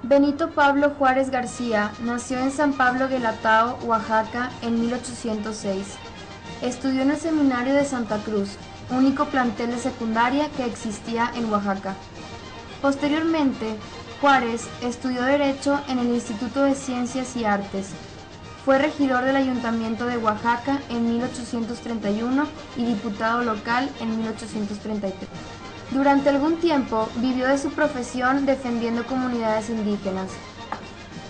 Benito Pablo Juárez García nació en San Pablo Guelatao, Oaxaca, en 1806. Estudió en el Seminario de Santa Cruz, único plantel de secundaria que existía en Oaxaca. Posteriormente, Juárez estudió Derecho en el Instituto de Ciencias y Artes. Fue regidor del Ayuntamiento de Oaxaca en 1831 y diputado local en 1833. Durante algún tiempo vivió de su profesión defendiendo comunidades indígenas.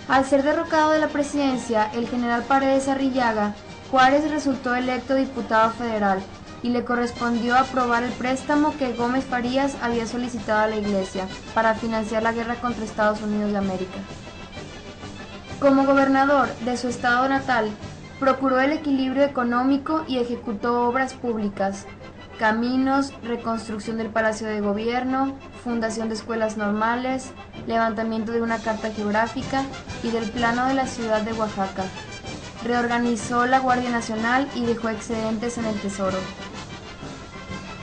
Al ser derrocado de la presidencia el general Paredes Arrillaga, Juárez resultó electo diputado federal y le correspondió aprobar el préstamo que Gómez Farías había solicitado a la Iglesia para financiar la guerra contra Estados Unidos de América. Como gobernador de su estado natal, procuró el equilibrio económico y ejecutó obras públicas, caminos, reconstrucción del Palacio de Gobierno, fundación de escuelas normales, levantamiento de una carta geográfica y del plano de la ciudad de Oaxaca. Reorganizó la Guardia Nacional y dejó excedentes en el Tesoro.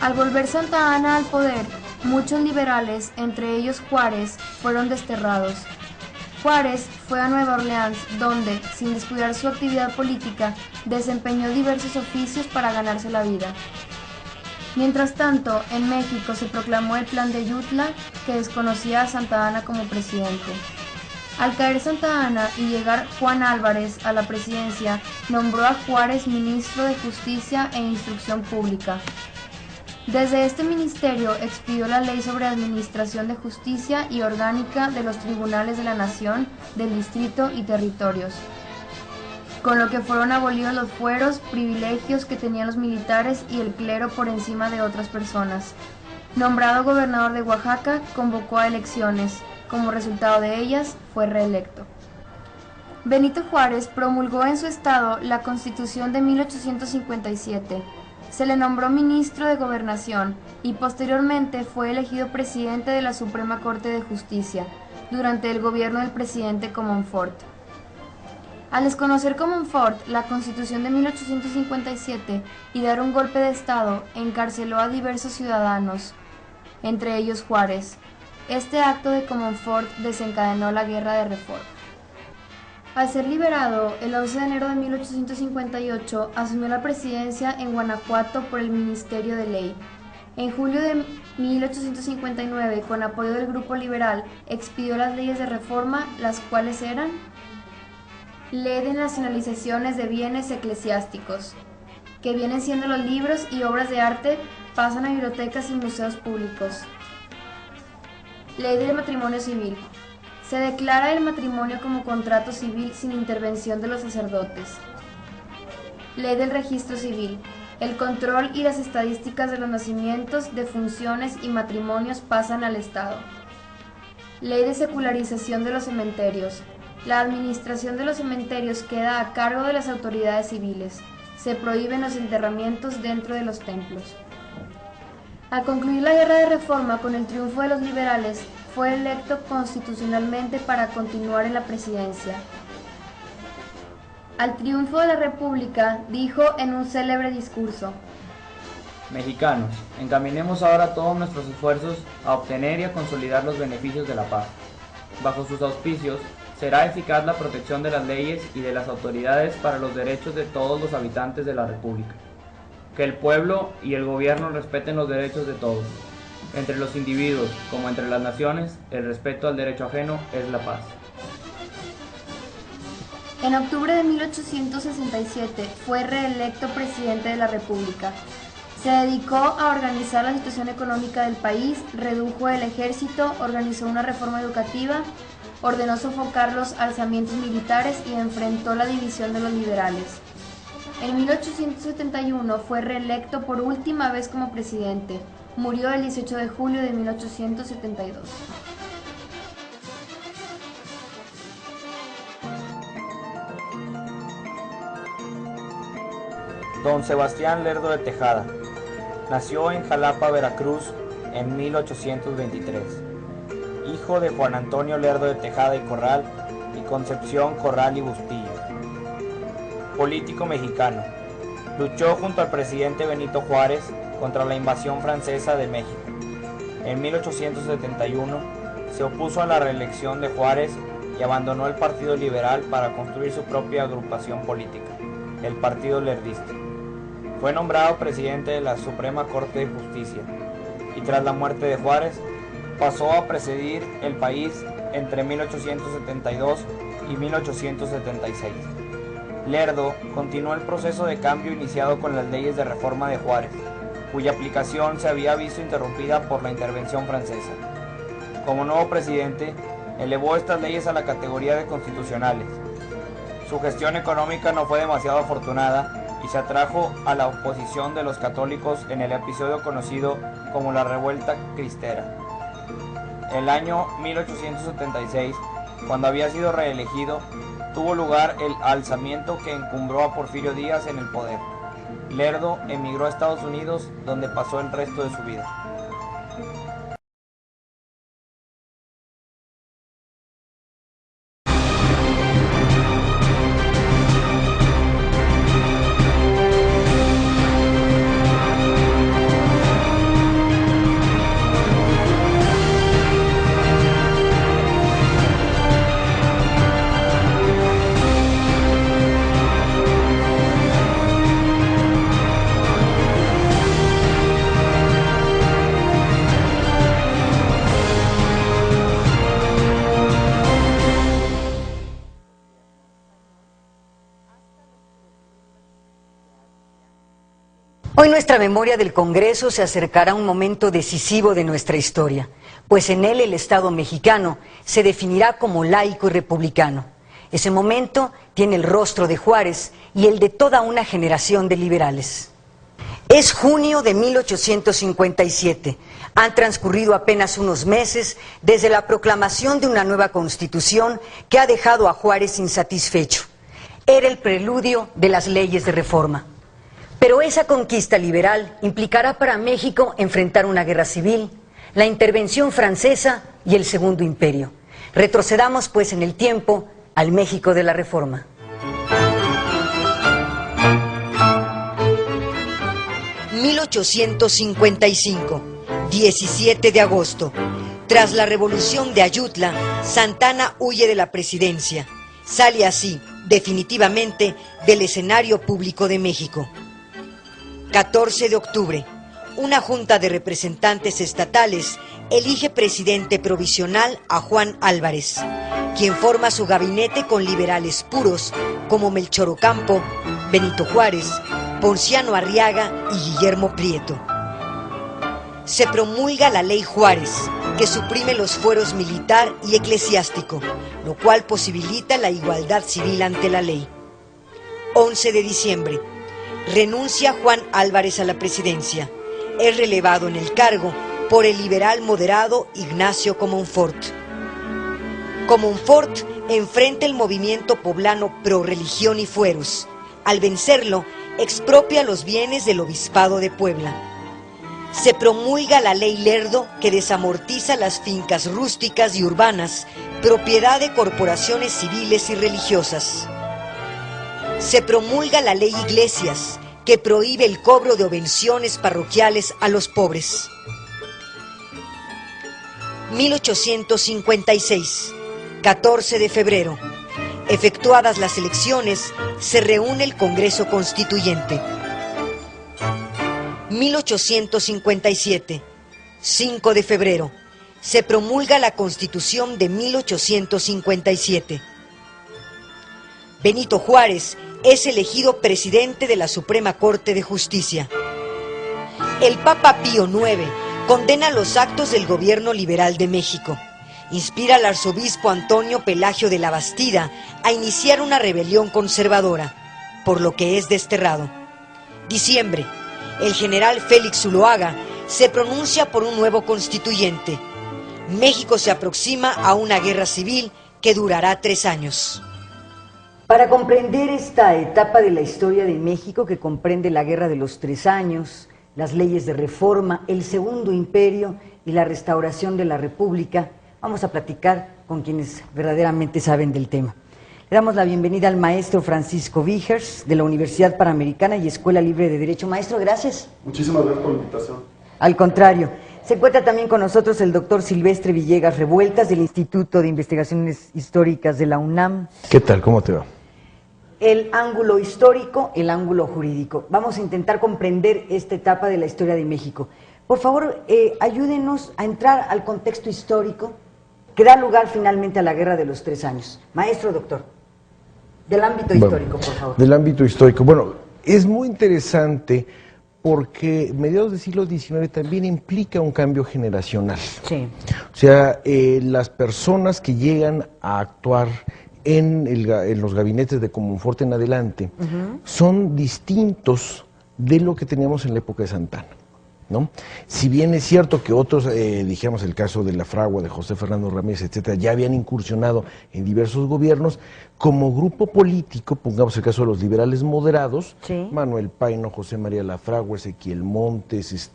Al volver Santa Anna al poder, muchos liberales, entre ellos Juárez, fueron desterrados. Juárez fue a Nueva Orleans, donde, sin descuidar su actividad política, desempeñó diversos oficios para ganarse la vida. Mientras tanto, en México se proclamó el Plan de Ayutla, que desconocía a Santa Anna como presidente. Al caer Santa Anna y llegar Juan Álvarez a la presidencia, nombró a Juárez ministro de Justicia e Instrucción Pública. Desde este ministerio expidió la ley sobre administración de justicia y orgánica de los tribunales de la nación, del distrito y territorios, con lo que fueron abolidos los fueros, privilegios que tenían los militares y el clero por encima de otras personas. Nombrado gobernador de Oaxaca, convocó a elecciones. Como resultado de ellas, fue reelecto. Benito Juárez promulgó en su estado la Constitución de 1857. Se le nombró ministro de Gobernación y posteriormente fue elegido presidente de la Suprema Corte de Justicia durante el gobierno del presidente Comonfort. Al desconocer Comonfort la Constitución de 1857 y dar un golpe de Estado, encarceló a diversos ciudadanos, entre ellos Juárez. Este acto de Comonfort desencadenó la Guerra de Reforma. Al ser liberado, el 11 de enero de 1858 asumió la presidencia en Guanajuato por el Ministerio de Ley. En julio de 1859, con apoyo del Grupo Liberal, expidió las leyes de reforma, las cuales eran: Ley de nacionalizaciones de bienes eclesiásticos, que vienen siendo los libros y obras de arte, pasan a bibliotecas y museos públicos. Ley del matrimonio civil. Se declara el matrimonio como contrato civil sin intervención de los sacerdotes. Ley del registro civil. El control y las estadísticas de los nacimientos, defunciones y matrimonios pasan al Estado. Ley de secularización de los cementerios. La administración de los cementerios queda a cargo de las autoridades civiles. Se prohíben los enterramientos dentro de los templos. Al concluir la Guerra de Reforma con el triunfo de los liberales, fue electo constitucionalmente para continuar en la presidencia. Al triunfo de la República, dijo en un célebre discurso: Mexicanos, encaminemos ahora todos nuestros esfuerzos a obtener y a consolidar los beneficios de la paz. Bajo sus auspicios, será eficaz la protección de las leyes y de las autoridades para los derechos de todos los habitantes de la República. Que el pueblo y el gobierno respeten los derechos de todos. Entre los individuos, como entre las naciones, el respeto al derecho ajeno es la paz. En octubre de 1867 fue reelecto presidente de la República. Se dedicó a organizar la situación económica del país, redujo el ejército, organizó una reforma educativa, ordenó sofocar los alzamientos militares y enfrentó la división de los liberales. En 1871 fue reelecto por última vez como presidente. Murió el 18 de julio de 1872. Don Sebastián Lerdo de Tejada. Nació en Jalapa, Veracruz, en 1823. Hijo de Juan Antonio Lerdo de Tejada y Corral y Concepción Corral y Bustillo. Político mexicano. Luchó junto al presidente Benito Juárez contra la invasión francesa de México. En 1871 se opuso a la reelección de Juárez y abandonó el Partido Liberal para construir su propia agrupación política, el Partido Lerdista. Fue nombrado presidente de la Suprema Corte de Justicia y tras la muerte de Juárez pasó a presidir el país entre 1872 y 1876. Lerdo continuó el proceso de cambio iniciado con las leyes de reforma de Juárez, cuya aplicación se había visto interrumpida por la intervención francesa. Como nuevo presidente, elevó estas leyes a la categoría de constitucionales. Su gestión económica no fue demasiado afortunada y se atrajo a la oposición de los católicos en el episodio conocido como la Revuelta Cristera. El año 1876, cuando había sido reelegido, tuvo lugar el alzamiento que encumbró a Porfirio Díaz en el poder. Lerdo emigró a Estados Unidos, donde pasó el resto de su vida. Hoy nuestra memoria del Congreso se acercará a un momento decisivo de nuestra historia, pues en él el Estado mexicano se definirá como laico y republicano. Ese momento tiene el rostro de Juárez y el de toda una generación de liberales. Es junio de 1857. Han transcurrido apenas unos meses desde la proclamación de una nueva Constitución que ha dejado a Juárez insatisfecho. Era el preludio de las leyes de reforma. Pero esa conquista liberal implicará para México enfrentar una guerra civil, la intervención francesa y el Segundo Imperio. Retrocedamos pues en el tiempo al México de la Reforma. ...1855, 17 de agosto. Tras la revolución de Ayutla, Santana huye de la presidencia. Sale así, definitivamente, del escenario público de México. 14 de octubre, una junta de representantes estatales elige presidente provisional a Juan Álvarez, quien forma su gabinete con liberales puros como Melchor Ocampo, Benito Juárez, Ponciano Arriaga y Guillermo Prieto. Se promulga la Ley Juárez, que suprime los fueros militar y eclesiástico, lo cual posibilita la igualdad civil ante la ley. 11 de diciembre. Renuncia Juan Álvarez a la presidencia. Es relevado en el cargo por el liberal moderado Ignacio Comonfort. Comonfort enfrenta el movimiento poblano pro religión y fueros. Al vencerlo, expropia los bienes del Obispado de Puebla. Se promulga la Ley Lerdo, que desamortiza las fincas rústicas y urbanas, propiedad de corporaciones civiles y religiosas. Se promulga la Ley Iglesias, que prohíbe el cobro de obvenciones parroquiales a los pobres. 1856, 14 de febrero. Efectuadas las elecciones, se reúne el Congreso Constituyente. 1857, 5 de febrero. Se promulga la Constitución de 1857. Benito Juárez es elegido presidente de la Suprema Corte de Justicia. El Papa Pío IX condena los actos del gobierno liberal de México. Inspira al arzobispo Antonio Pelagio de la Bastida a iniciar una rebelión conservadora, por lo que es desterrado. Diciembre. El general Félix Zuloaga se pronuncia por un nuevo constituyente. México se aproxima a una guerra civil que durará 3 años. Para comprender esta etapa de la historia de México, que comprende la Guerra de los 3 años, las leyes de reforma, el Segundo Imperio y la restauración de la República, vamos a platicar con quienes verdaderamente saben del tema. Le damos la bienvenida al maestro Francisco Vigers, de la Universidad Panamericana y Escuela Libre de Derecho. Maestro, gracias. Muchísimas gracias por la invitación. Al contrario, Se encuentra también con nosotros el doctor Silvestre Villegas Revueltas del Instituto de Investigaciones Históricas de la UNAM. ¿Qué tal? ¿Cómo te va? El ángulo histórico, el ángulo jurídico. Vamos a intentar comprender esta etapa de la historia de México. Por favor, ayúdenos a entrar al contexto histórico que da lugar finalmente a la Guerra de los 3 años. Maestro, doctor, del ámbito histórico, por favor. Del ámbito histórico. Bueno, es muy interesante porque mediados del siglo XIX también implica un cambio generacional. Sí. O sea, las personas que llegan a actuar en los gabinetes de Comonfort en adelante son distintos de lo que teníamos en la época de Santana, ¿no? Si bien es cierto que otros, dijéramos el caso de la Fragua, de José Fernando Ramírez, etcétera, ya habían incursionado en diversos gobiernos, como grupo político, pongamos el caso de los liberales moderados, sí. Manuel Paino, José María Lafragua, Ezequiel Montes,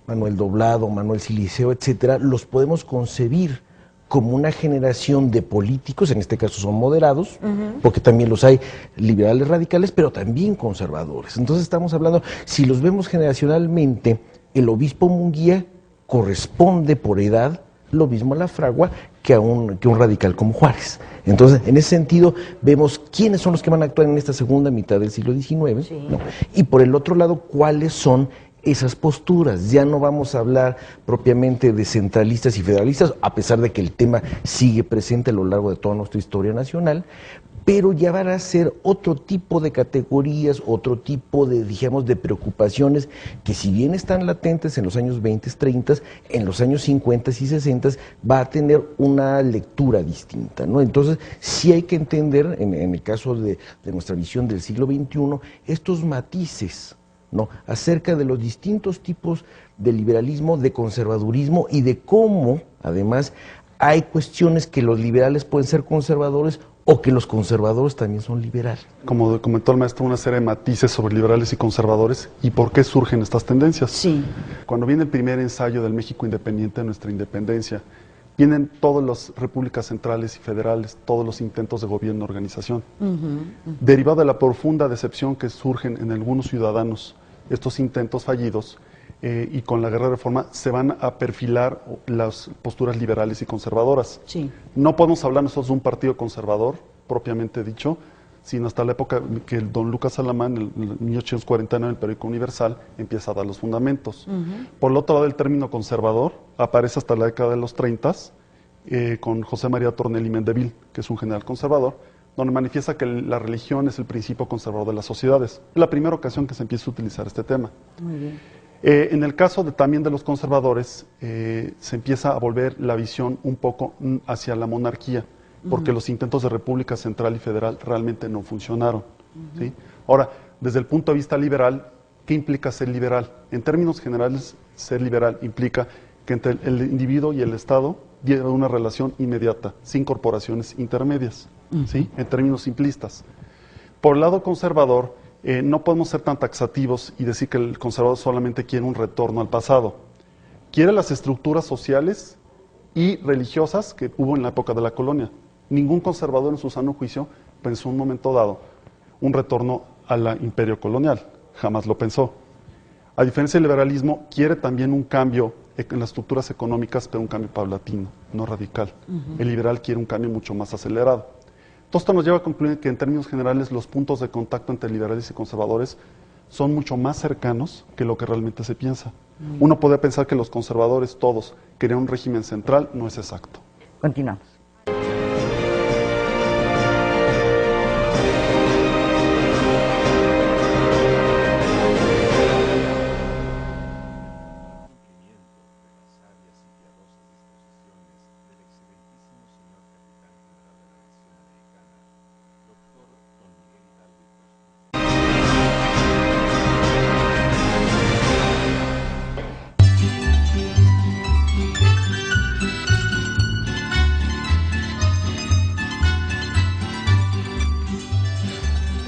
Manuel Doblado, Manuel Siliceo, etcétera, los podemos concebir como una generación de políticos, en este caso son moderados, porque también los hay liberales radicales, pero también conservadores. Entonces estamos hablando, si los vemos generacionalmente, el obispo Munguía corresponde por edad lo mismo a Lafragua que a un radical como Juárez. Entonces, en ese sentido, vemos quiénes son los que van a actuar en esta segunda mitad del siglo XIX, sí. ¿no? Y por el otro lado, cuáles son esas posturas. Ya no vamos a hablar propiamente de centralistas y federalistas, a pesar de que el tema sigue presente a lo largo de toda nuestra historia nacional, pero ya van a ser otro tipo de categorías, otro tipo de, digamos, de preocupaciones que si bien están latentes en los años 20, 30, en los años 50 y 60 va a tener una lectura distinta, ¿no? Entonces, sí hay que entender, en el caso de nuestra visión del siglo XXI, estos matices, ¿no?, acerca de los distintos tipos de liberalismo, de conservadurismo y de cómo, además, hay cuestiones que los liberales pueden ser conservadores o que los conservadores también son liberales. Como comentó el maestro, una serie de matices sobre liberales y conservadores y por qué surgen estas tendencias. Sí. Cuando viene el primer ensayo del México independiente, de nuestra independencia, vienen todas las repúblicas centrales y federales, todos los intentos de gobierno, organización. Derivado de la profunda decepción que surgen en algunos ciudadanos estos intentos fallidos, y con la guerra de reforma se van a perfilar las posturas liberales y conservadoras. Sí. No podemos hablar nosotros de un partido conservador, propiamente dicho, sino hasta la época que el don Lucas Alamán, en 1849, en el Periódico Universal, empieza a dar los fundamentos. Por el otro lado, el término conservador aparece hasta la década de los 30, con José María Tornelli Mendeville, que es un general conservador, donde manifiesta que la religión es el principio conservador de las sociedades. Es la primera ocasión que se empieza a utilizar este tema. Muy bien. En el caso también de los conservadores, se empieza a volver la visión un poco hacia la monarquía, porque los intentos de república central y federal realmente no funcionaron. ¿Sí? Ahora, desde el punto de vista liberal, ¿qué implica ser liberal? En términos generales, ser liberal implica que entre el individuo y el Estado lleva una relación inmediata, sin corporaciones intermedias, ¿sí? En términos simplistas. Por el lado conservador, no podemos ser tan taxativos y decir que el conservador solamente quiere un retorno al pasado. Quiere las estructuras sociales y religiosas que hubo en la época de la colonia. Ningún conservador en su sano juicio pensó en un momento dado un retorno al imperio colonial. Jamás lo pensó. A diferencia del liberalismo, quiere también un cambio en las estructuras económicas, pero un cambio paulatino, no radical. El liberal quiere un cambio mucho más acelerado. Todo esto nos lleva a concluir que en términos generales los puntos de contacto entre liberales y conservadores son mucho más cercanos que lo que realmente se piensa. Uno puede pensar que los conservadores todos querían un régimen central, no es exacto. Continuamos.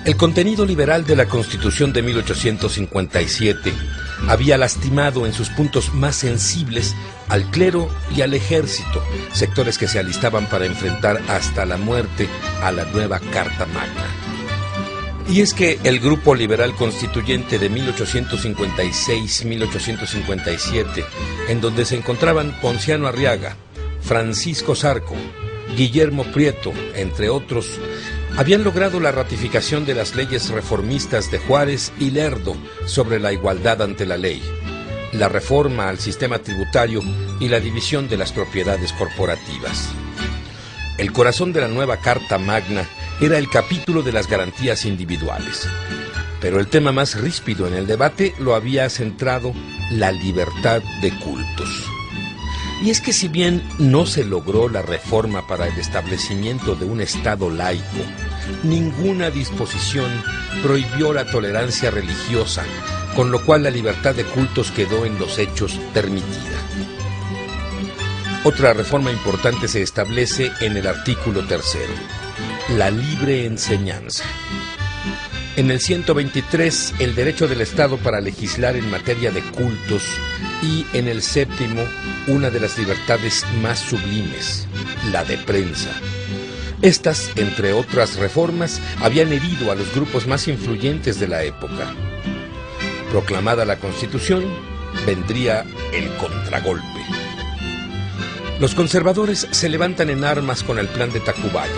El contenido liberal de la Constitución de 1857 había lastimado en sus puntos más sensibles al clero y al ejército, sectores que se alistaban para enfrentar hasta la muerte a la nueva Carta Magna. Y es que el Grupo Liberal Constituyente de 1856-1857, en donde se encontraban Ponciano Arriaga, Francisco Zarco, Guillermo Prieto, entre otros, habían logrado la ratificación de las leyes reformistas de Juárez y Lerdo sobre la igualdad ante la ley, la reforma al sistema tributario y la división de las propiedades corporativas. El corazón de la nueva Carta Magna era el capítulo de las garantías individuales. Pero el tema más ríspido en el debate lo había centrado la libertad de cultos. Y es que si bien no se logró la reforma para el establecimiento de un Estado laico, ninguna disposición prohibió la tolerancia religiosa, con lo cual la libertad de cultos quedó en los hechos permitida. Otra reforma importante se establece en el artículo 3, la libre enseñanza. En el 123, el derecho del Estado para legislar en materia de cultos, y en el 7º, una de las libertades más sublimes, la de prensa. Estas, entre otras reformas, habían herido a los grupos más influyentes de la época. Proclamada la Constitución, vendría el contragolpe. Los conservadores se levantan en armas con el Plan de Tacubaya.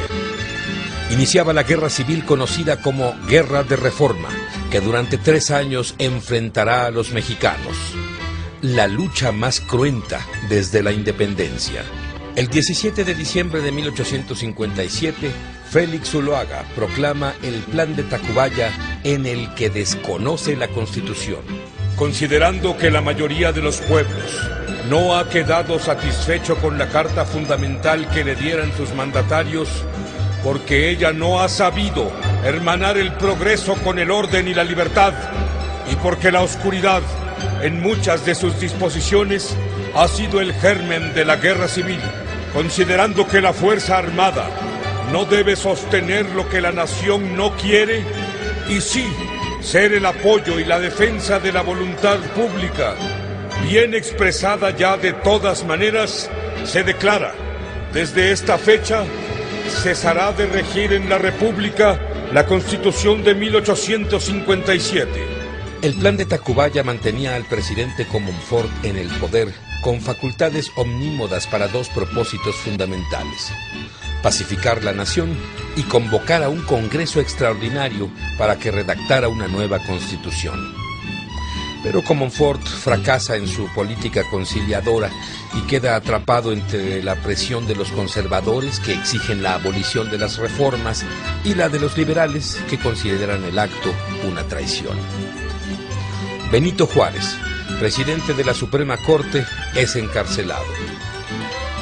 Iniciaba la guerra civil conocida como Guerra de Reforma, que durante 3 años enfrentará a los mexicanos. La lucha más cruenta desde la independencia. El 17 de diciembre de 1857, Félix Zuloaga proclama el Plan de Tacubaya, en el que desconoce la Constitución. Considerando que la mayoría de los pueblos no ha quedado satisfecho con la carta fundamental que le dieran sus mandatarios, porque ella no ha sabido hermanar el progreso con el orden y la libertad, y porque la oscuridad, en muchas de sus disposiciones, ha sido el germen de la guerra civil, considerando que la fuerza armada no debe sostener lo que la nación no quiere, y sí ser el apoyo y la defensa de la voluntad pública, bien expresada ya de todas maneras, se declara, desde esta fecha, cesará de regir en la República la Constitución de 1857. El Plan de Tacubaya mantenía al presidente Comonfort en el poder, con facultades omnímodas para 2 propósitos fundamentales: pacificar la nación y convocar a un Congreso extraordinario para que redactara una nueva Constitución. Pero Comonfort fracasa en su política conciliadora y queda atrapado entre la presión de los conservadores, que exigen la abolición de las reformas, y la de los liberales, que consideran el acto una traición. Benito Juárez, presidente de la Suprema Corte, es encarcelado.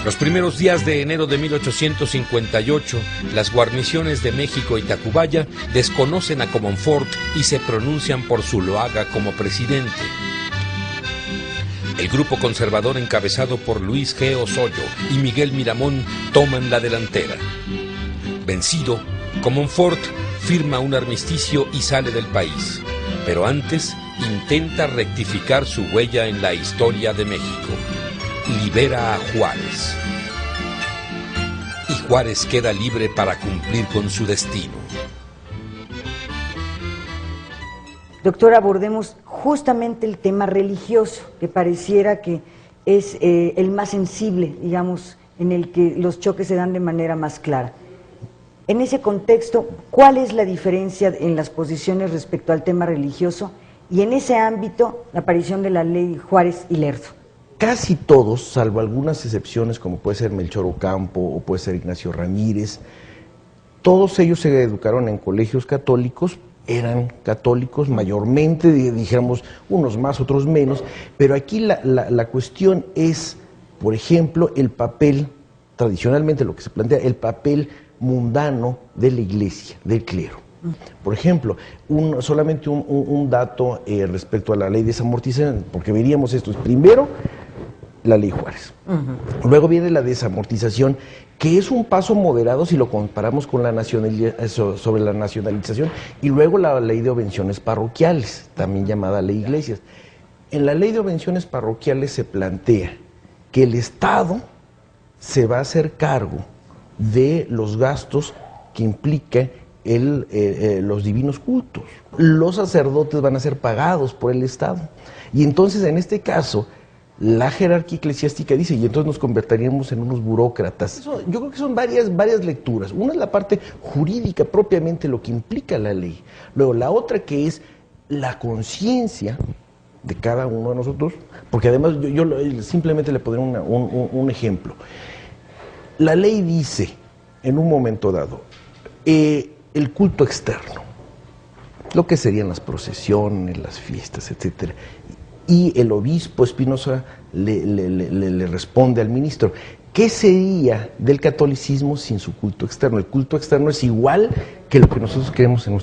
Los primeros días de enero de 1858, las guarniciones de México y Tacubaya desconocen a Comonfort y se pronuncian por Zuloaga como presidente. El grupo conservador, encabezado por Luis G. Osoyo y Miguel Miramón, toman la delantera. Vencido, Comonfort firma un armisticio y sale del país, pero antes intenta rectificar su huella en la historia de México. Libera a Juárez. Y Juárez queda libre para cumplir con su destino. Doctor, abordemos justamente el tema religioso, que pareciera que es el más sensible, digamos, en el que los choques se dan de manera más clara. En ese contexto, ¿cuál es la diferencia en las posiciones respecto al tema religioso y en ese ámbito la aparición de la ley Juárez y Lerdo? Casi todos, salvo algunas excepciones como puede ser Melchor Ocampo o puede ser Ignacio Ramírez, todos ellos se educaron en colegios católicos, eran católicos mayormente, dijéramos unos más, otros menos, pero aquí la cuestión es, por ejemplo, el papel, tradicionalmente lo que se plantea, el papel mundano de la iglesia, del clero. Por ejemplo, solamente un dato respecto a la ley de desamortización, porque veríamos esto, primero la ley Juárez, luego viene la desamortización, que es un paso moderado si lo comparamos con la sobre la nacionalización, y luego la ley de obvenciones parroquiales, también llamada ley Iglesias. En la ley de obvenciones parroquiales se plantea que el Estado se va a hacer cargo de los gastos que implica los divinos cultos. Los sacerdotes van a ser pagados por el Estado. Y entonces, en este caso, la jerarquía eclesiástica dice, y entonces nos convertiríamos en unos burócratas. Yo creo que son varias lecturas. Una es la parte jurídica, propiamente lo que implica la ley. Luego, la otra que es la conciencia de cada uno de nosotros, porque además yo simplemente le pondré un ejemplo. La ley dice, en un momento dado, el culto externo, lo que serían las procesiones, las fiestas, etcétera. Y el obispo Espinosa le responde al ministro, ¿qué sería del catolicismo sin su culto externo? El culto externo es igual que lo que nosotros creemos en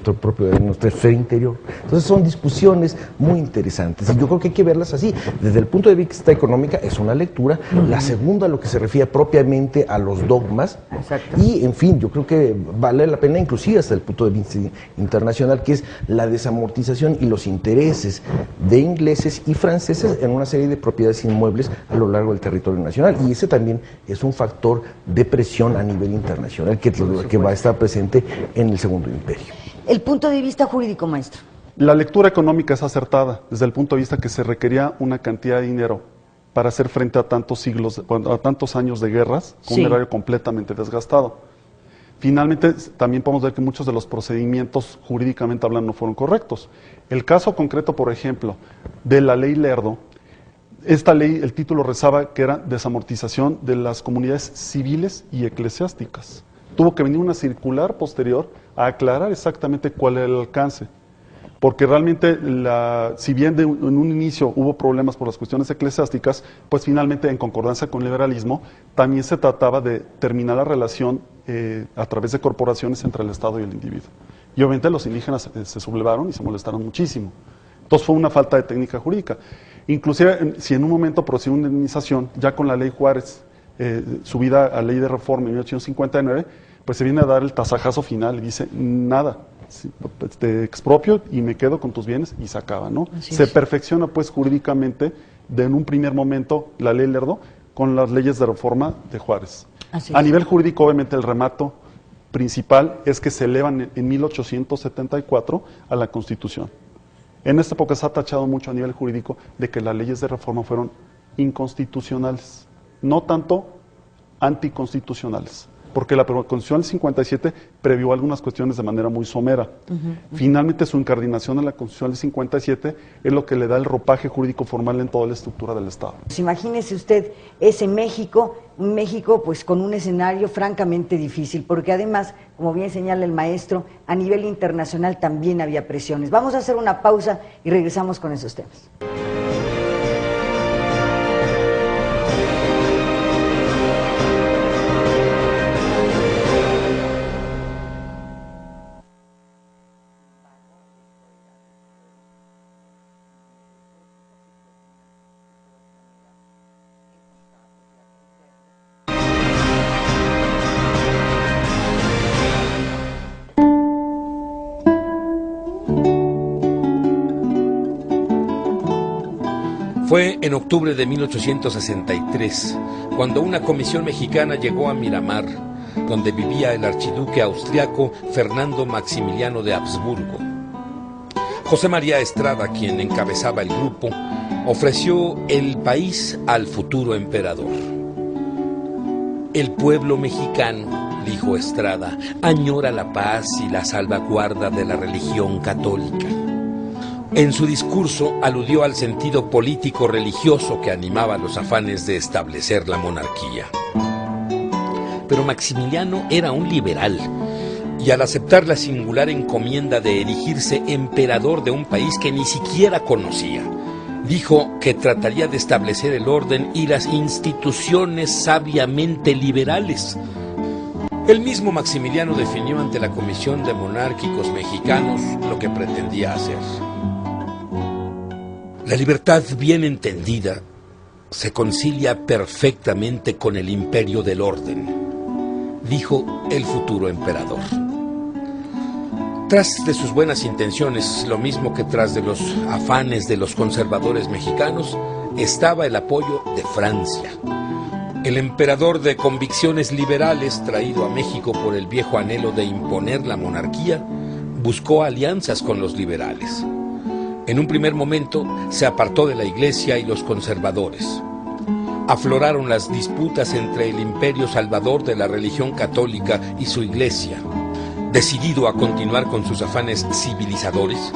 nuestra esfera interior. Entonces son discusiones muy interesantes y yo creo que hay que verlas así. Desde el punto de vista económica es una lectura, la segunda lo que se refiere propiamente a los dogmas. Exacto. Y en fin, yo creo que vale la pena inclusive hasta el punto de vista internacional, que es la desamortización y los intereses de ingleses y franceses en una serie de propiedades inmuebles a lo largo del territorio nacional, y ese también es un factor de presión a nivel internacional que va a estar presente en el Segundo Imperio. El punto de vista jurídico, maestro. La lectura económica es acertada desde el punto de vista que se requería una cantidad de dinero para hacer frente a tantos años de guerras, con un erario completamente desgastado. Finalmente, también podemos ver que muchos de los procedimientos jurídicamente hablando no fueron correctos. El caso concreto, por ejemplo, de la ley Lerdo, esta ley, el título rezaba que era desamortización de las comunidades civiles y eclesiásticas. Tuvo que venir una circular posterior a aclarar exactamente cuál era el alcance. Porque realmente, si bien en un inicio hubo problemas por las cuestiones eclesiásticas, pues finalmente, en concordancia con el liberalismo, también se trataba de terminar la relación a través de corporaciones entre el Estado y el individuo. Y obviamente los indígenas se sublevaron y se molestaron muchísimo. Entonces fue una falta de técnica jurídica. Inclusive, si en un momento procedió una indemnización, ya con la ley Juárez, subida a ley de reforma en 1859, pues se viene a dar el tasajazo final y dice, nada, te expropio y me quedo con tus bienes, y se acaba, ¿no? Se perfecciona pues jurídicamente en un primer momento la ley Lerdo con las leyes de reforma de Juárez. A nivel jurídico, obviamente, el remato principal es que se elevan en 1874 a la Constitución. En esta época se ha tachado mucho a nivel jurídico de que las leyes de reforma fueron inconstitucionales, no tanto anticonstitucionales, porque la Constitución del 57 previó algunas cuestiones de manera muy somera. Finalmente, su incardinación en la Constitución del 57 es lo que le da el ropaje jurídico formal en toda la estructura del Estado. Pues imagínese usted ese México, un México pues con un escenario francamente difícil, porque además, como bien señala el maestro, a nivel internacional también había presiones. Vamos a hacer una pausa y regresamos con esos temas. Fue en octubre de 1863 cuando una comisión mexicana llegó a Miramar, donde vivía el archiduque austriaco Fernando Maximiliano de Habsburgo. José María Estrada, quien encabezaba el grupo, ofreció el país al futuro emperador. El pueblo mexicano, dijo Estrada, añora la paz y la salvaguarda de la religión católica. En su discurso aludió al sentido político-religioso que animaba los afanes de establecer la monarquía. Pero Maximiliano era un liberal, y al aceptar la singular encomienda de erigirse emperador de un país que ni siquiera conocía, dijo que trataría de establecer el orden y las instituciones sabiamente liberales. El mismo Maximiliano definió ante la Comisión de Monárquicos Mexicanos lo que pretendía hacer. La libertad bien entendida se concilia perfectamente con el imperio del orden, dijo el futuro emperador. Tras de sus buenas intenciones, lo mismo que tras de los afanes de los conservadores mexicanos, estaba el apoyo de Francia, El emperador de convicciones liberales, traído a México por el viejo anhelo de imponer la monarquía, buscó alianzas con los liberales. En un primer momento se apartó de la Iglesia y los conservadores. Afloraron las disputas entre el imperio salvador de la religión católica y su Iglesia. Decidido a continuar con sus afanes civilizadores,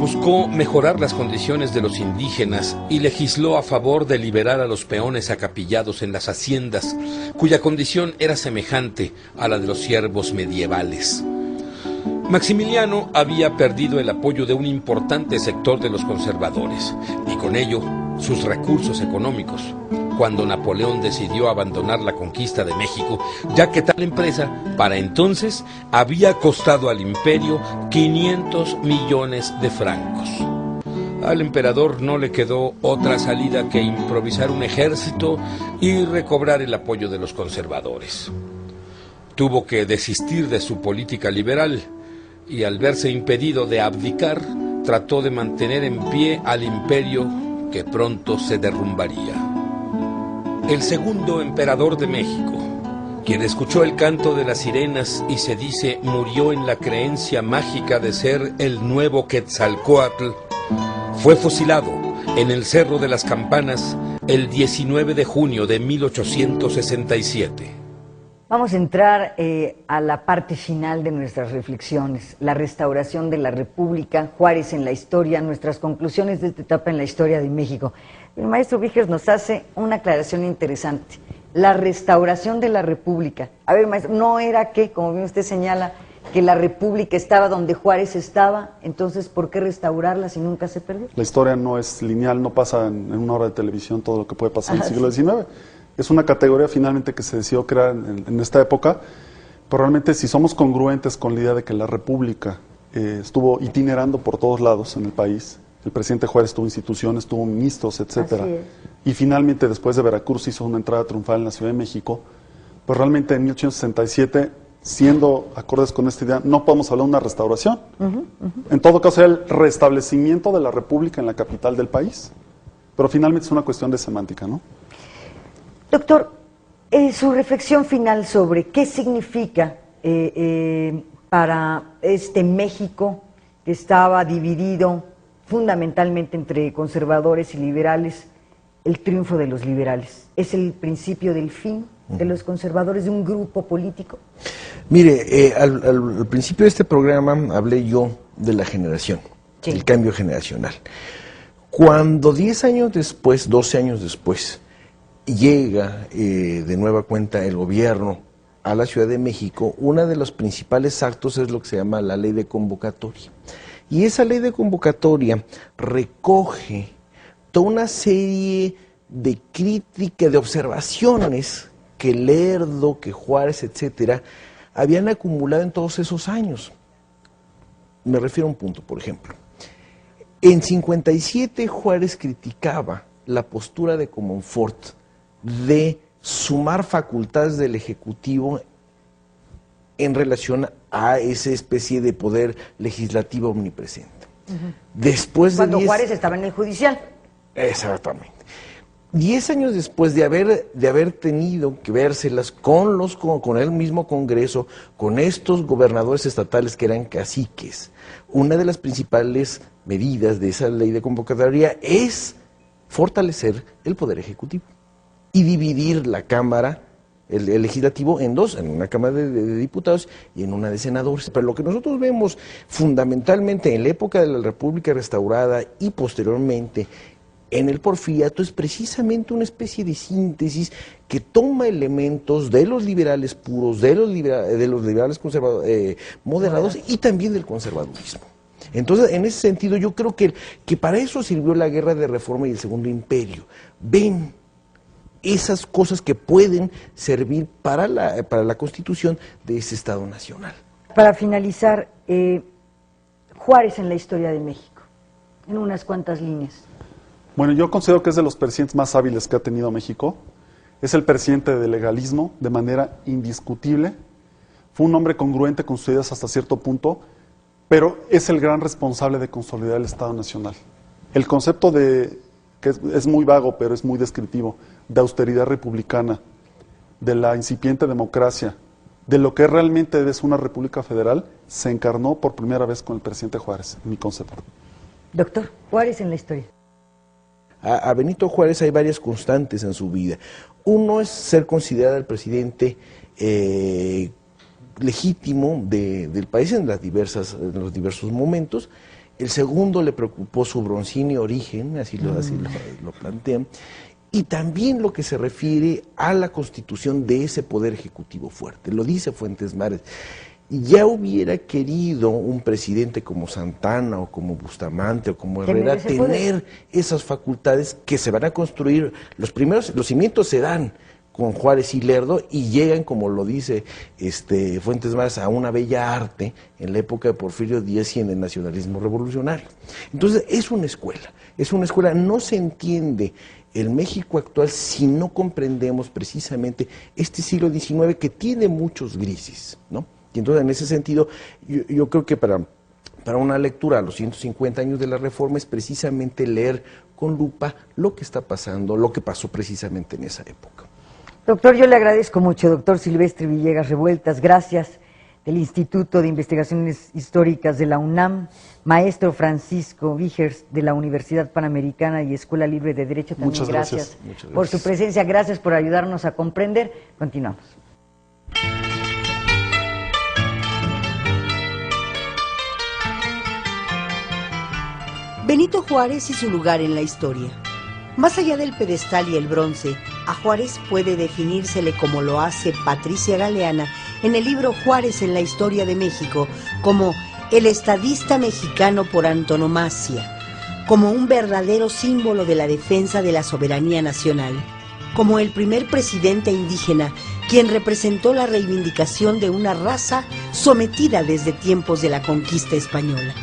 buscó mejorar las condiciones de los indígenas y legisló a favor de liberar a los peones acapillados en las haciendas, cuya condición era semejante a la de los siervos medievales. Maximiliano había perdido el apoyo de un importante sector de los conservadores y con ello sus recursos económicos, cuando Napoleón decidió abandonar la conquista de México, ya que tal empresa, para entonces, había costado al imperio 500 millones de francos. Al emperador no le quedó otra salida que improvisar un ejército y recobrar el apoyo de los conservadores. Tuvo que desistir de su política liberal y al verse impedido de abdicar, trató de mantener en pie al imperio que pronto se derrumbaría. El segundo emperador de México, quien escuchó el canto de las sirenas y se dice murió en la creencia mágica de ser el nuevo Quetzalcóatl, fue fusilado en el Cerro de las Campanas el 19 de junio de 1867. Vamos a entrar a la parte final de nuestras reflexiones, la restauración de la República, Juárez en la historia, nuestras conclusiones de esta etapa en la historia de México. El maestro Víquez nos hace una aclaración interesante, la restauración de la República. A ver, maestro, ¿no era que, como bien usted señala, que la República estaba donde Juárez estaba? Entonces, ¿por qué restaurarla si nunca se perdió? La historia no es lineal, no pasa en una hora de televisión todo lo que puede pasar en el siglo XIX. Es una categoría finalmente que se decidió crear en esta época, pero realmente si somos congruentes con la idea de que la República estuvo itinerando por todos lados en el país, el presidente Juárez tuvo instituciones, tuvo ministros, etcétera, y finalmente después de Veracruz hizo una entrada triunfal en la Ciudad de México, pues realmente en 1867, siendo acordes con esta idea, no podemos hablar de una restauración. En todo caso era el restablecimiento de la República en la capital del país, pero finalmente es una cuestión de semántica, ¿no? Doctor, su reflexión final sobre qué significa para este México que estaba dividido fundamentalmente entre conservadores y liberales, el triunfo de los liberales. ¿Es el principio del fin de los conservadores, de un grupo político? Mire, al principio de este programa hablé yo de la generación, el cambio generacional. Cuando 10 años después, 12 años después, llega de nueva cuenta el gobierno a la Ciudad de México, uno de los principales actos es lo que se llama la ley de convocatoria. Y esa ley de convocatoria recoge toda una serie de críticas, de observaciones que Lerdo, que Juárez, etcétera, habían acumulado en todos esos años. Me refiero a un punto, por ejemplo. En 57 Juárez criticaba la postura de Comonfort de sumar facultades del Ejecutivo en relación a esa especie de poder legislativo omnipresente. Después cuando de Juárez estaba en el judicial. Exactamente. 10 años después de haber tenido que vérselas con el mismo Congreso, con estos gobernadores estatales que eran caciques, una de las principales medidas de esa ley de convocatoria es fortalecer el poder ejecutivo y dividir la Cámara, el legislativo, en dos, en una Cámara de Diputados y en una de senadores. Pero lo que nosotros vemos fundamentalmente en la época de la República restaurada y posteriormente en el Porfiriato es precisamente una especie de síntesis que toma elementos de los liberales puros, de los liberales moderados y también del conservadurismo. Entonces, en ese sentido, yo creo que para eso sirvió la Guerra de Reforma y el Segundo Imperio. Ven esas cosas que pueden servir para la constitución de ese Estado Nacional. Para finalizar, Juárez en la historia de México, en unas cuantas líneas. Bueno, yo considero que es de los presidentes más hábiles que ha tenido México. Es el presidente del legalismo de manera indiscutible. Fue un hombre congruente con sus ideas hasta cierto punto, pero es el gran responsable de consolidar el Estado Nacional. El concepto que es muy vago, pero es muy descriptivo, de austeridad republicana, de la incipiente democracia, de lo que realmente es una república federal, se encarnó por primera vez con el presidente Juárez, en mi concepto. Doctor, Juárez en la historia. A Benito Juárez hay varias constantes en su vida. Uno es ser considerado el presidente legítimo del país en los diversos momentos. El segundo, le preocupó su broncíneo origen, así lo plantean, y también lo que se refiere a la constitución de ese poder ejecutivo fuerte. Lo dice Fuentes Mares. Ya hubiera querido un presidente como Santana o como Bustamante o como Herrera tener esas facultades que se van a construir. Los cimientos se dan con Juárez y Lerdo y llegan, como lo dice Fuentes Mares, a una bella arte en la época de Porfirio Díaz y en el nacionalismo revolucionario. Entonces es una escuela, no se entiende el México actual si no comprendemos precisamente este siglo XIX que tiene muchos grises, ¿no? Y entonces, en ese sentido, yo creo que para una lectura a los 150 años de la Reforma es precisamente leer con lupa lo que está pasando, lo que pasó precisamente en esa época. Doctor, yo le agradezco mucho, doctor Silvestre Villegas Revueltas, gracias, del Instituto de Investigaciones Históricas de la UNAM, maestro Francisco Vigers de la Universidad Panamericana y Escuela Libre de Derecho, también Muchas gracias por su presencia, gracias por ayudarnos a comprender. Continuamos. Benito Juárez y su lugar en la historia. Más allá del pedestal y el bronce, a Juárez puede definírsele como lo hace Patricia Galeana en el libro Juárez en la historia de México, como el estadista mexicano por antonomasia, como un verdadero símbolo de la defensa de la soberanía nacional, como el primer presidente indígena quien representó la reivindicación de una raza sometida desde tiempos de la conquista española.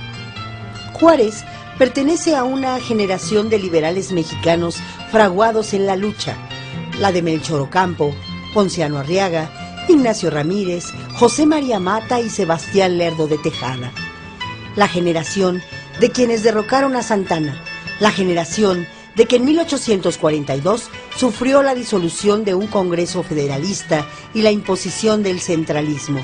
Juárez pertenece a una generación de liberales mexicanos fraguados en la lucha, la de Melchor Ocampo, Ponciano Arriaga, Ignacio Ramírez, José María Mata y Sebastián Lerdo de Tejada. La generación de quienes derrocaron a Santana, la generación de que en 1842 sufrió la disolución de un Congreso federalista y la imposición del centralismo.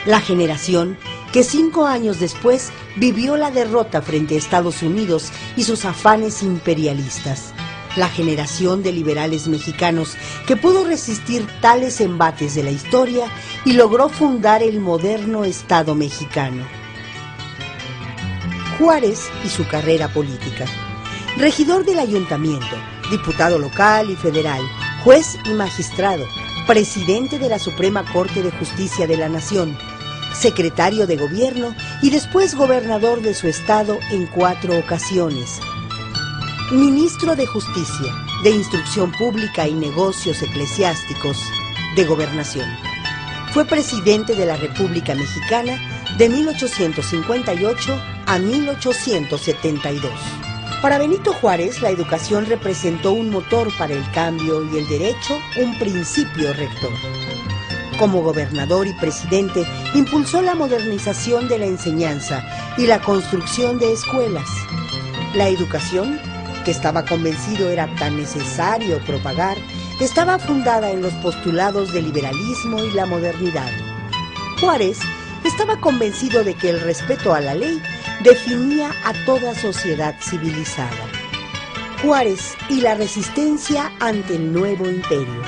La generación que 5 años después vivió la derrota frente a Estados Unidos y sus afanes imperialistas. La generación de liberales mexicanos que pudo resistir tales embates de la historia y logró fundar el moderno Estado mexicano. Juárez y su carrera política. Regidor del ayuntamiento, diputado local y federal, juez y magistrado, presidente de la Suprema Corte de Justicia de la Nación, secretario de gobierno y después gobernador de su estado en 4 ocasiones. Ministro de Justicia, de Instrucción Pública y Negocios Eclesiásticos, de Gobernación. Fue presidente de la República Mexicana de 1858 a 1872. Para Benito Juárez, la educación representó un motor para el cambio y el derecho un principio rector. Como gobernador y presidente, impulsó la modernización de la enseñanza y la construcción de escuelas. La educación, que estaba convencido era tan necesario propagar, estaba fundada en los postulados del liberalismo y la modernidad. Juárez estaba convencido de que el respeto a la ley definía a toda sociedad civilizada. Juárez y la resistencia ante el nuevo imperio.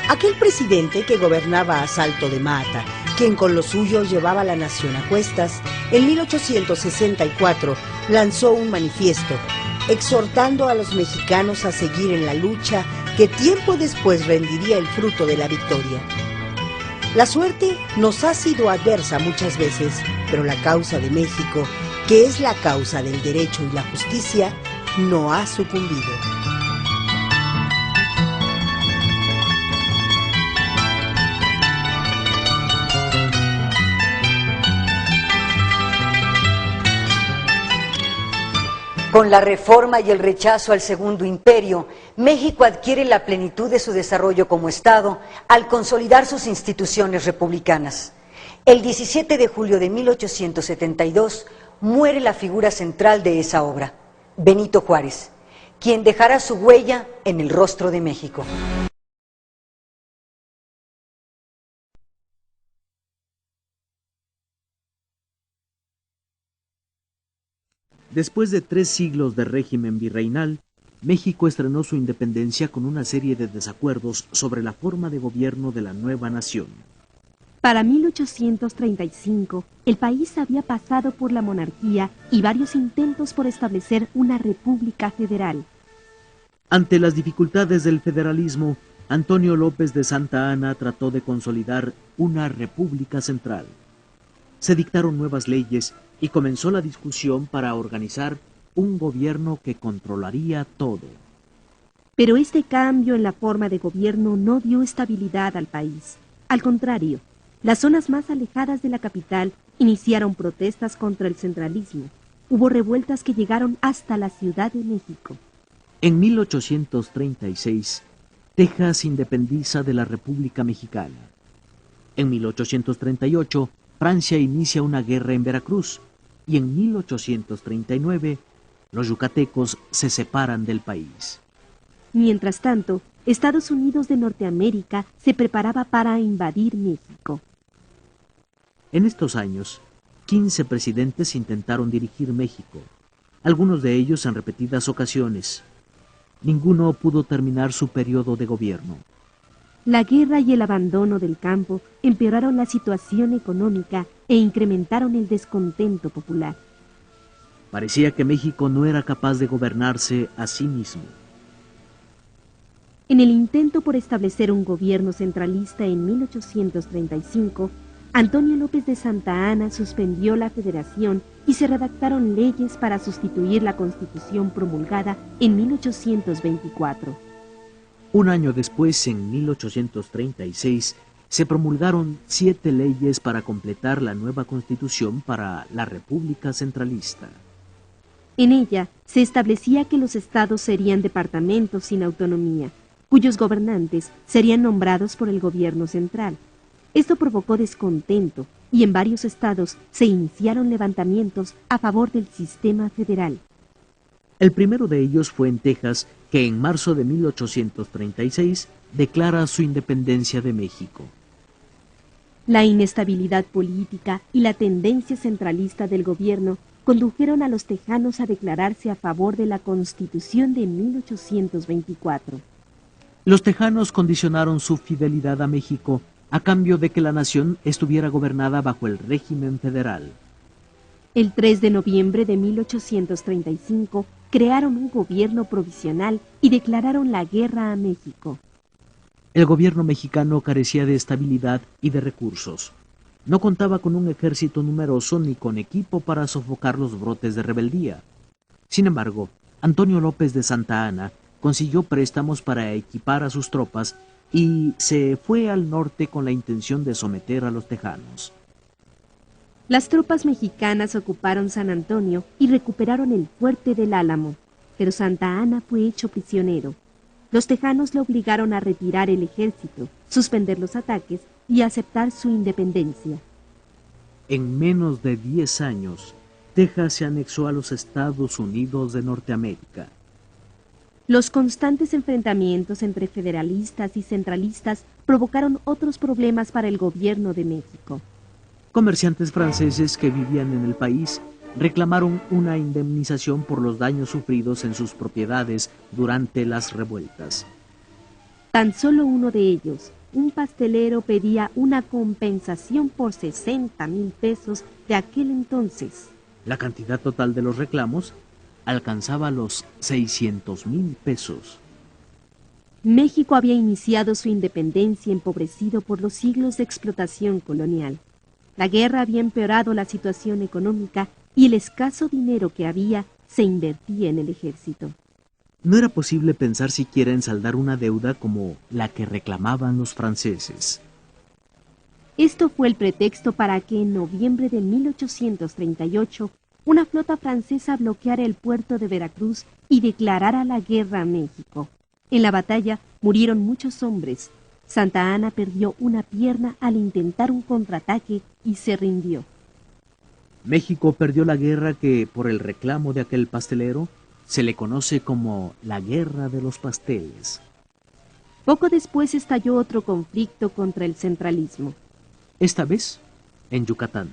Aquel presidente que gobernaba a salto de mata, quien con los suyos llevaba la nación a cuestas, en 1864 lanzó un manifiesto, exhortando a los mexicanos a seguir en la lucha que tiempo después rendiría el fruto de la victoria. La suerte nos ha sido adversa muchas veces, pero la causa de México, que es la causa del derecho y la justicia, no ha sucumbido. Con la reforma y el rechazo al Segundo Imperio, México adquiere la plenitud de su desarrollo como Estado al consolidar sus instituciones republicanas. El 17 de julio de 1872 muere la figura central de esa obra, Benito Juárez, quien dejará su huella en el rostro de México. Después de 3 siglos de régimen virreinal, México estrenó su independencia con una serie de desacuerdos sobre la forma de gobierno de la nueva nación. Para 1835, el país había pasado por la monarquía y varios intentos por establecer una república federal. Ante las dificultades del federalismo, Antonio López de Santa Anna trató de consolidar una república central. Se dictaron nuevas leyes y comenzó la discusión para organizar un gobierno que controlaría todo. Pero este cambio en la forma de gobierno no dio estabilidad al país. Al contrario, las zonas más alejadas de la capital iniciaron protestas contra el centralismo. Hubo revueltas que llegaron hasta la Ciudad de México. En 1836, Texas se independiza de la República Mexicana. En 1838, Francia inicia una guerra en Veracruz y en 1839, los yucatecos se separan del país. Mientras tanto, Estados Unidos de Norteamérica se preparaba para invadir México. En estos años, 15 presidentes intentaron dirigir México, algunos de ellos en repetidas ocasiones. Ninguno pudo terminar su periodo de gobierno. La guerra y el abandono del campo empeoraron la situación económica e incrementaron el descontento popular. Parecía que México no era capaz de gobernarse a sí mismo. En el intento por establecer un gobierno centralista en 1835, Antonio López de Santa Anna suspendió la federación y se redactaron leyes para sustituir la Constitución promulgada en 1824. Un año después, en 1836, se promulgaron 7 leyes para completar la nueva Constitución para la República Centralista. En ella se establecía que los estados serían departamentos sin autonomía, cuyos gobernantes serían nombrados por el gobierno central. Esto provocó descontento y en varios estados se iniciaron levantamientos a favor del sistema federal. El primero de ellos fue en Texas, que en marzo de 1836 declara su independencia de México. La inestabilidad política y la tendencia centralista del gobierno condujeron a los tejanos a declararse a favor de la Constitución de 1824. Los tejanos condicionaron su fidelidad a México a cambio de que la nación estuviera gobernada bajo el régimen federal. El 3 de noviembre de 1835 crearon un gobierno provisional y declararon la guerra a México. El gobierno mexicano carecía de estabilidad y de recursos. No contaba con un ejército numeroso ni con equipo para sofocar los brotes de rebeldía. Sin embargo, Antonio López de Santa Anna consiguió préstamos para equipar a sus tropas y se fue al norte con la intención de someter a los tejanos. Las tropas mexicanas ocuparon San Antonio y recuperaron el fuerte del Álamo, pero Santa Anna fue hecho prisionero. Los tejanos le obligaron a retirar el ejército, suspender los ataques y aceptar su independencia. En menos de 10 años, Texas se anexó a los Estados Unidos de Norteamérica. Los constantes enfrentamientos entre federalistas y centralistas provocaron otros problemas para el gobierno de México. Comerciantes franceses que vivían en el país reclamaron una indemnización por los daños sufridos en sus propiedades durante las revueltas. Tan solo uno de ellos, un pastelero, pedía una compensación por 60,000 pesos de aquel entonces. La cantidad total de los reclamos alcanzaba los 600,000 pesos. México había iniciado su independencia empobrecido por los siglos de explotación colonial. La guerra había empeorado la situación económica y el escaso dinero que había se invertía en el ejército. No era posible pensar siquiera en saldar una deuda como la que reclamaban los franceses. Esto fue el pretexto para que en noviembre de 1838 una flota francesa bloqueara el puerto de Veracruz y declarara la guerra a México. En la batalla murieron muchos hombres. Santa Anna perdió una pierna al intentar un contraataque y se rindió. México perdió la guerra que, por el reclamo de aquel pastelero, se le conoce como la Guerra de los Pasteles. Poco después estalló otro conflicto contra el centralismo. Esta vez, en Yucatán.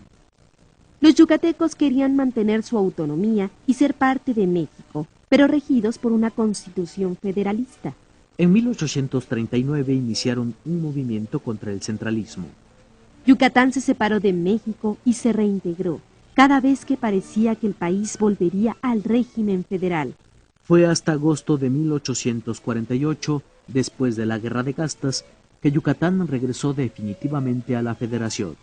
Los yucatecos querían mantener su autonomía y ser parte de México, pero regidos por una constitución federalista. En 1839 iniciaron un movimiento contra el centralismo. Yucatán se separó de México y se reintegró, cada vez que parecía que el país volvería al régimen federal. Fue hasta agosto de 1848, después de la Guerra de Castas, que Yucatán regresó definitivamente a la federación.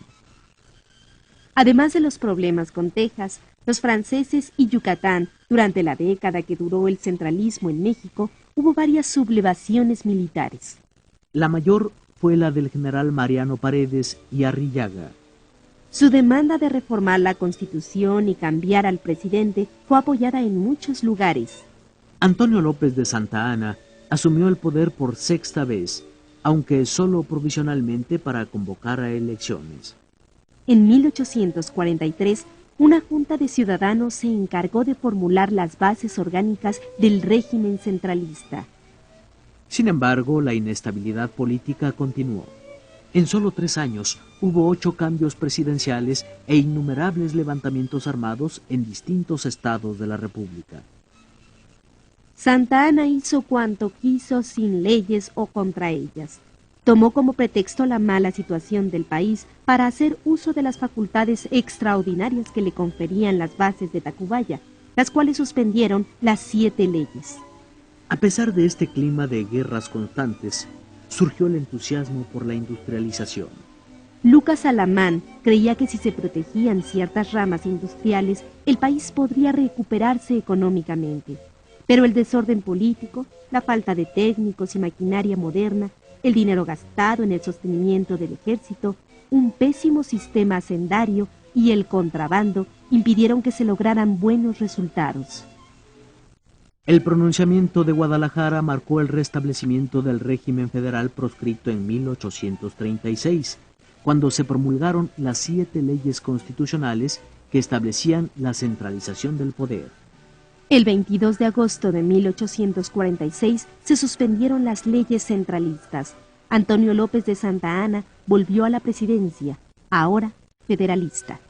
Además de los problemas con Texas, los franceses y Yucatán, durante la década que duró el centralismo en México, hubo varias sublevaciones militares. La mayor fue la del general Mariano Paredes y Arrillaga. Su demanda de reformar la Constitución y cambiar al presidente fue apoyada en muchos lugares. Antonio López de Santa Anna asumió el poder por sexta vez, aunque solo provisionalmente para convocar a elecciones. En 1843, una junta de ciudadanos se encargó de formular las bases orgánicas del régimen centralista. Sin embargo, la inestabilidad política continuó. En solo 3 años hubo 8 cambios presidenciales e innumerables levantamientos armados en distintos estados de la República. Santa Anna hizo cuanto quiso sin leyes o contra ellas. Tomó como pretexto la mala situación del país para hacer uso de las facultades extraordinarias que le conferían las bases de Tacubaya, las cuales suspendieron las 7 leyes. A pesar de este clima de guerras constantes, surgió el entusiasmo por la industrialización. Lucas Alamán creía que si se protegían ciertas ramas industriales, el país podría recuperarse económicamente. Pero el desorden político, la falta de técnicos y maquinaria moderna, el dinero gastado en el sostenimiento del ejército, un pésimo sistema hacendario y el contrabando impidieron que se lograran buenos resultados. El pronunciamiento de Guadalajara marcó el restablecimiento del régimen federal proscrito en 1836, cuando se promulgaron las 7 leyes constitucionales que establecían la centralización del poder. El 22 de agosto de 1846 se suspendieron las leyes centralistas. Antonio López de Santa Anna volvió a la presidencia, ahora federalista.